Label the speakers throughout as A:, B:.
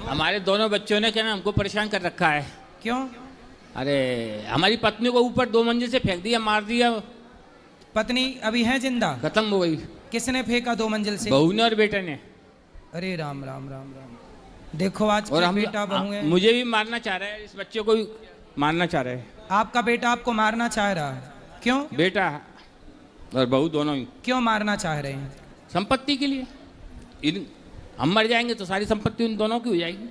A: हमारे दोनों बच्चों ने क्या ना हमको परेशान कर रखा है।
B: क्यों?
A: अरे हमारी पत्नी को ऊपर 2 मंजिल से फेंक दिया, मार दिया।
B: पत्नी अभी है जिंदा?
A: खत्म हो गई।
B: किसने फेंका 2 मंजिल से?
A: बहू ने और बेटे ने।
B: अरे राम राम राम राम। देखो आज
A: और
B: के
A: हम
B: बेटा बहू है।
A: मुझे भी मारना चाह रहा है, इस बच्चे को भी मारना चाह रहे हैं।
B: आपका बेटा आपको मारना चाह रहा है? क्यों?
A: बेटा और बहू दोनों ही।
B: क्यों मारना चाह रहे हैं?
A: संपत्ति के लिए। हम मर जाएंगे तो सारी संपत्ति उन दोनों की हो जाएगी।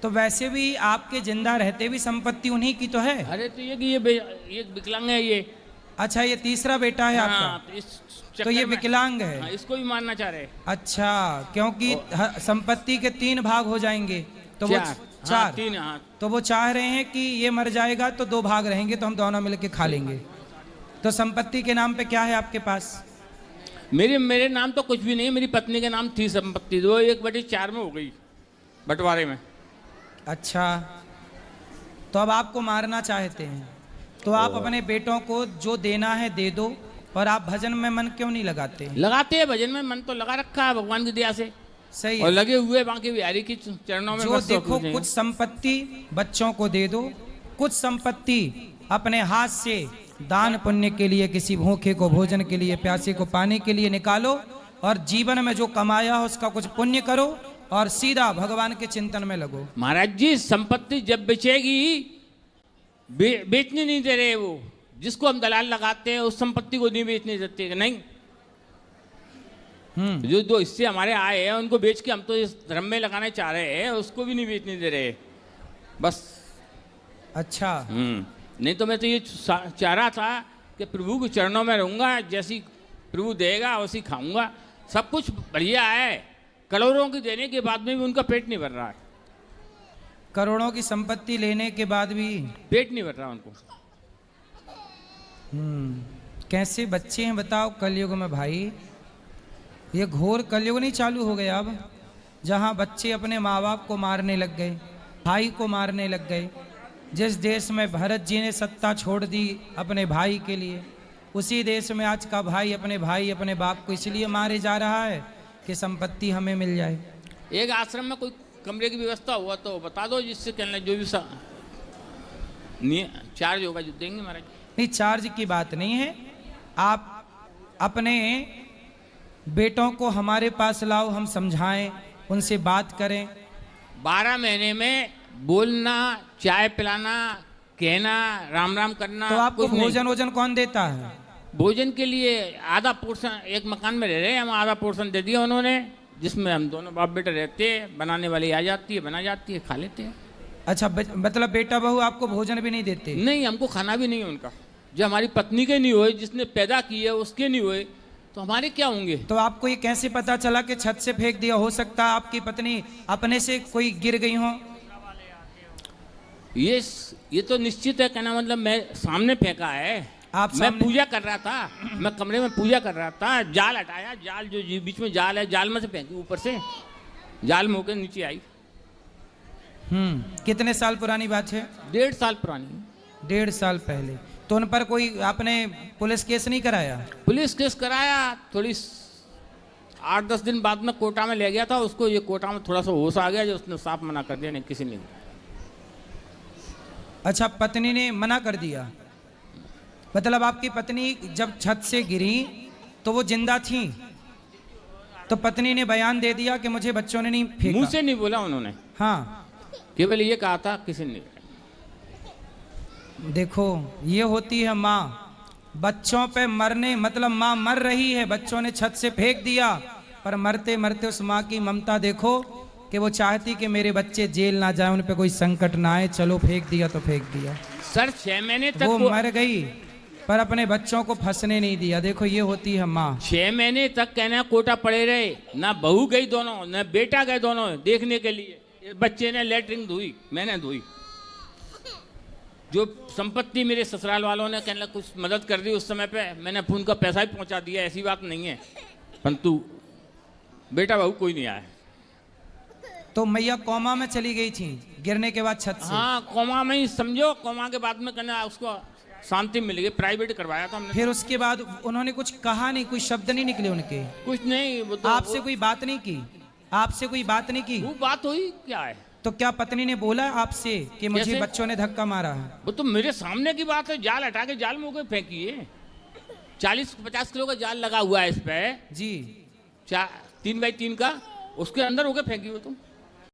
B: तो वैसे भी आपके जिंदा रहते भी संपत्ति उन्हीं की तो है।
A: अरे तो ये विकलांग है ये।
B: अच्छा, ये तीसरा बेटा है आपका?
A: तो इस
B: तो
A: चक्कर
B: ये
A: में-
B: विकलांग है।
A: हाँ, इसको भी मारना चाह रहे हैं।
B: अच्छा, क्योंकि संपत्ति के 3 भाग हो जाएंगे तो वो
A: चार।
B: 4।
A: हाँ।
B: तो वो चाह रहे हैं कि ये मर जाएगा तो 2 भाग रहेंगे तो हम दोनों मिलके खा लेंगे। तो संपत्ति के नाम पे क्या है आपके पास?
A: मेरे नाम तो कुछ भी नहीं, मेरी पत्नी के नाम थी संपत्ति, 2/1/4 में हो गई बंटवारे में।
B: अच्छा, तो अब आपको मारना चाहते हैं तो आप अपने बेटों को जो देना है दे दो। और आप भजन में मन क्यों नहीं लगाते?
A: लगाते हैं भजन में मन, तो लगा रखा है भगवान की दया से।
B: सही
A: और
B: है।
A: लगे हुए बांके बिहारी की चरणों में।
B: जो
A: बस
B: देखो,
A: सब कुछ
B: कुछ संपत्ति बच्चों को दे दो, कुछ संपत्ति अपने हाथ से दान पुण्य के लिए, किसी भूखे को भोजन के लिए, प्यासे को पानी के लिए निकालो। और जीवन में जो कमाया हो उसका कुछ पुण्य करो और सीधा भगवान के चिंतन में लगो।
A: महाराज जी, संपत्ति जब बेचेगी, बेचने नहीं दे रहे वो। जिसको हम दलाल लगाते हैं उस संपत्ति को नहीं बेचने देते नहीं। जो 2 हिस्से हमारे आए हैं उनको बेच के हम तो इस धर्म में लगाने चाह रहे हैं, उसको भी नहीं बेचने दे रहे बस।
B: अच्छा,
A: नहीं तो मैं तो ये चाह रहा था कि प्रभु के चरणों में रहूंगा, जैसी प्रभु देगा वैसी खाऊंगा। सब कुछ बढ़िया है, करोड़ों की देने के बाद में भी उनका पेट नहीं भर रहा है।
B: करोड़ों की संपत्ति लेने के बाद भी
A: पेट नहीं भर रहा उनको।
B: कैसे बच्चे हैं बताओ कलयुग में भाई। ये घोर कलयुग नहीं चालू हो गया अब, जहां बच्चे अपने माँ बाप को मारने लग गए, भाई को मारने लग गए। जिस देश में भरत जी ने सत्ता छोड़ दी अपने भाई के लिए, उसी देश में आज का भाई अपने बाप को इसलिए मारे जा रहा है कि संपत्ति हमें मिल जाए।
A: एक आश्रम में कोई कमरे की व्यवस्था हुआ तो बता दो, जिससे कहने जो भी चार्ज होगा जो देंगे महाराज।
B: नहीं, चार्ज की बात नहीं है। आप अपने बेटों को हमारे पास लाओ, हम समझाएं, उनसे बात करें।
A: 12 महीने में बोलना, चाय पिलाना, कहना, राम राम करना।
B: तो आपको
A: कुछ नहीं।
B: भोजन कौन देता है?
A: भोजन के लिए आधा पोर्शन, एक मकान में रह रहे हैं हम, आधा पोर्शन दे दिया उन्होंने, जिसमें हम दोनों बाप बेटा रहते हैं। बनाने वाली आ जाती है, बना जाती है, खा लेते हैं।
B: अच्छा, मतलब बेटा बहू आपको भोजन भी नहीं देते?
A: नहीं, हमको खाना भी नहीं है उनका। जो हमारी पत्नी के नहीं हुए, जिसने पैदा की है उसके नहीं हुए, तो हमारे क्या होंगे?
B: तो आपको ये कैसे पता चला कि छत से फेंक दिया? हो सकता है आपकी पत्नी अपने से कोई गिर गई हो।
A: ये तो निश्चित है, कहना मतलब मैं सामने फेंका है। मैं पूजा कर रहा था, मैं कमरे में पूजा कर रहा था, जाल हटाया, जाल जो बीच में जाल है, जाल में से फेंकी, ऊपर से जाल में होकर नीचे आई।
B: कितने साल पुरानी बात है?
A: 1.5 साल पुरानी।
B: 1.5 साल पहले। तो उन पर कोई आपने पुलिस केस नहीं कराया?
A: पुलिस केस कराया, थोड़ी 8-10 दिन बाद में कोटा में ले गया था उसको। ये कोटा में थोड़ा सा होश आ गया, जो उसने साफ मना कर दिया, नहीं किसी ने।
B: अच्छा, पत्नी ने मना कर दिया? मतलब आपकी पत्नी जब छत से गिरी तो वो जिंदा थी, तो पत्नी ने बयान दे दिया कि मुझे बच्चों ने नहीं फेंका?
A: मुंह से नहीं बोला उन्होंने,
B: हाँ,
A: केवल ये कहा था, किसी ने।
B: देखो, ये होती है माँ। बच्चों पे मरने मतलब माँ मर रही है, बच्चों ने छत से फेंक दिया, पर मरते मरते उस माँ की ममता देखो कि वो चाहती कि मेरे बच्चे जेल ना जाए, उन पे कोई संकट ना आए। चलो फेंक दिया तो फेंक दिया।
A: सर 6 महीने तक
B: वो मर गई पर अपने बच्चों को फंसने नहीं दिया। देखो, ये होती है माँ।
A: 6 महीने तक कहना कोटा पड़े रहे, ना बहू गई दोनों, ना बेटा गए दोनों देखने के लिए। बच्चे ने लेटरिन धोई, मैंने धोई। जो संपत्ति मेरे ससुराल वालों ने कहने कुछ मदद कर दी उस समय पे, मैंने फोन का पैसा ही पहुंचा दिया, ऐसी बात नहीं है। परंतु बेटा बहू कोई नहीं आया।
B: तो मैया कोमा में चली गई थी गिरने के बाद छत से?
A: हाँ, कोमा में ही समझो। कोमा के बाद में कहना उसको शांति मिल गई, प्राइवेट करवाया था हमने।
B: फिर उसके बाद उन्होंने कुछ कहा नहीं, कोई शब्द नहीं निकले उनके?
A: कुछ नहीं। वो तो
B: आपसे कोई बात नहीं की? आपसे कोई बात नहीं की?
A: वो बात हुई क्या है?
B: तो क्या पत्नी ने बोला आपसे कि मुझे
A: कैसे?
B: बच्चों ने धक्का मारा है?
A: वो तो मेरे सामने की बात है, जाल हटा के जाल में होकर फेंकिए। 40-50 किलो का जाल लगा हुआ है इस पे,
B: जी
A: 3x3 का, उसके अंदर होकर फेंकी हो तुम।